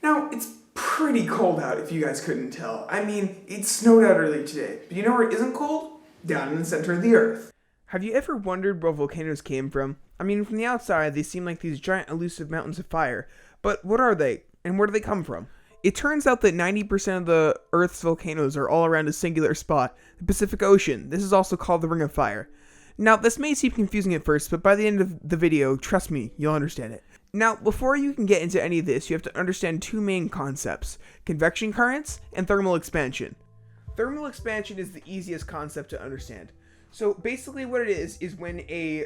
Now, it's pretty cold out if you guys couldn't tell. I mean, it snowed out earlier today. But you know where it isn't cold? Down in the center of the earth. Have you ever wondered where volcanoes came from? I mean, from the outside, they seem like these giant elusive mountains of fire. But what are they? And where do they come from? It turns out that 90% of the Earth's volcanoes are all around a singular spot, the Pacific Ocean. This is also called the Ring of Fire. Now, this may seem confusing at first, but by the end of the video, trust me, you'll understand it. Now, before you can get into any of this, you have to understand two main concepts: convection currents and thermal expansion. Thermal expansion is the easiest concept to understand. So basically what it is when a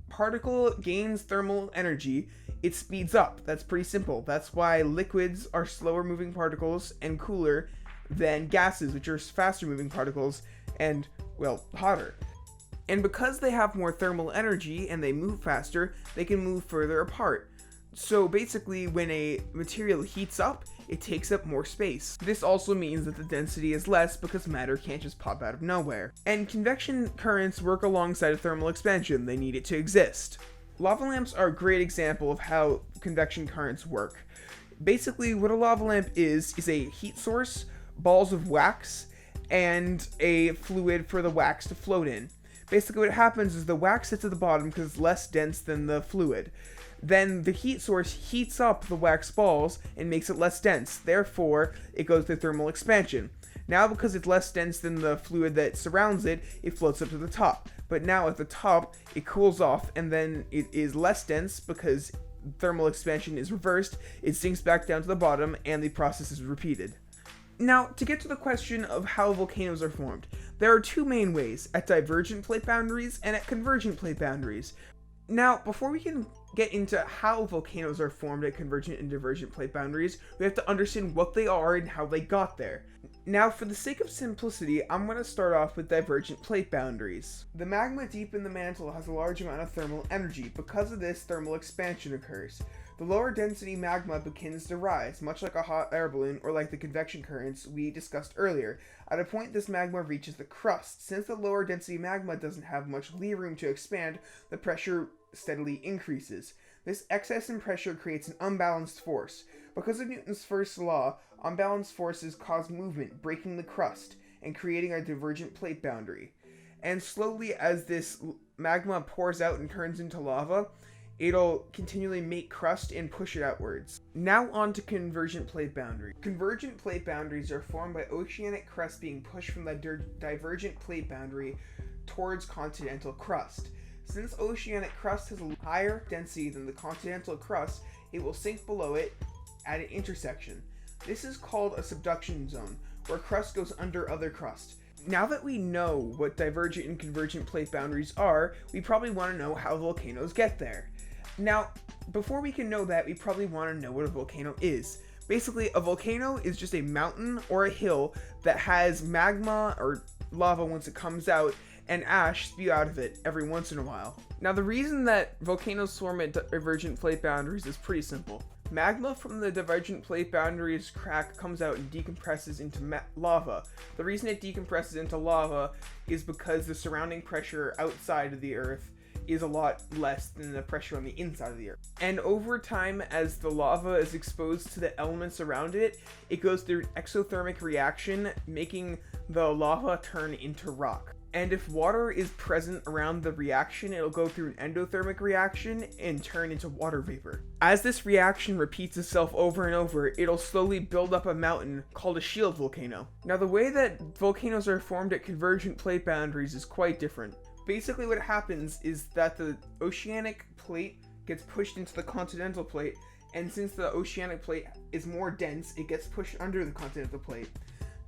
particle gains thermal energy, it speeds up. That's pretty simple. That's why liquids are slower moving particles and cooler than gases, which are faster moving particles and, well, hotter. And because they have more thermal energy and they move faster, they can move further apart. So basically, when a material heats up, it takes up more space. This also means that the density is less because matter can't just pop out of nowhere. And convection currents work alongside thermal expansion. They need it to exist. Lava lamps are a great example of how convection currents work. Basically, what a lava lamp is a heat source, balls of wax, and a fluid for the wax to float in. Basically what happens is the wax sits at the bottom because it's less dense than the fluid. Then the heat source heats up the wax balls and makes it less dense. Therefore, it goes through thermal expansion. Now, because it's less dense than the fluid that surrounds it, it floats up to the top. But now at the top, it cools off and then it is less dense because thermal expansion is reversed. It sinks back down to the bottom and the process is repeated. Now, to get to the question of how volcanoes are formed, there are two main ways: at divergent plate boundaries and at convergent plate boundaries. Now, before we can get into how volcanoes are formed at convergent and divergent plate boundaries, we have to understand what they are and how they got there. Now, for the sake of simplicity, I'm going to start off with divergent plate boundaries. The magma deep in the mantle has a large amount of thermal energy. Because of this, thermal expansion occurs. The lower density magma begins to rise, much like a hot air balloon or like the convection currents we discussed earlier. At a point, this magma reaches the crust. Since the lower density magma doesn't have much room to expand, the pressure steadily increases. This excess in pressure creates an unbalanced force. Because of Newton's first law, unbalanced forces cause movement, breaking the crust and creating a divergent plate boundary. And slowly, as this magma pours out and turns into lava, it'll continually make crust and push it outwards. Now on to convergent plate boundaries. Convergent plate boundaries are formed by oceanic crust being pushed from the divergent plate boundary towards continental crust. Since oceanic crust has a higher density than the continental crust, it will sink below it at an intersection. This is called a subduction zone, where crust goes under other crust. Now that we know what divergent and convergent plate boundaries are, we probably want to know how volcanoes get there. Now, before we can know that, we probably want to know what a volcano is. Basically, a volcano is just a mountain or a hill that has magma or lava once it comes out and ash spew out of it every once in a while. Now, the reason that volcanoes form at divergent plate boundaries is pretty simple. Magma from the divergent plate boundaries crack comes out and decompresses into lava. The reason it decompresses into lava is because the surrounding pressure outside of the Earth is a lot less than the pressure on the inside of the Earth. And over time, as the lava is exposed to the elements around it, it goes through an exothermic reaction, making the lava turn into rock. And if water is present around the reaction, it'll go through an endothermic reaction and turn into water vapor. As this reaction repeats itself over and over, it'll slowly build up a mountain called a shield volcano. Now, the way that volcanoes are formed at convergent plate boundaries is quite different. Basically, what happens is that the oceanic plate gets pushed into the continental plate, and since the oceanic plate is more dense, it gets pushed under the continental plate.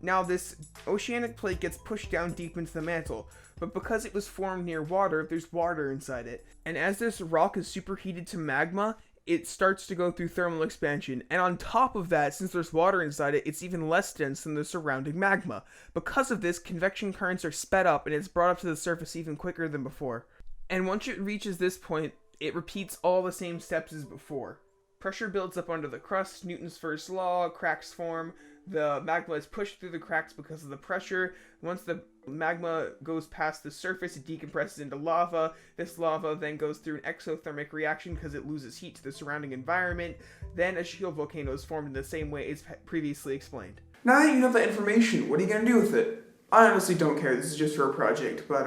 Now, this oceanic plate gets pushed down deep into the mantle, but because it was formed near water, there's water inside it. And as this rock is superheated to magma, it starts to go through thermal expansion. And on top of that, since there's water inside it, it's even less dense than the surrounding magma. Because of this, convection currents are sped up and it's brought up to the surface even quicker than before. And once it reaches this point, it repeats all the same steps as before. Pressure builds up under the crust, Newton's first law, cracks form, the magma is pushed through the cracks because of the pressure. Once the Magma goes past the surface, it decompresses into lava. This lava then goes through an exothermic reaction because it loses heat to the surrounding environment. Then a shield volcano is formed in the same way as previously explained. Now that you know that information, what are you gonna do with it? I honestly don't care, this is just for a project, but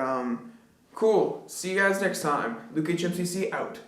cool. See you guys next time. Luke HMCC out.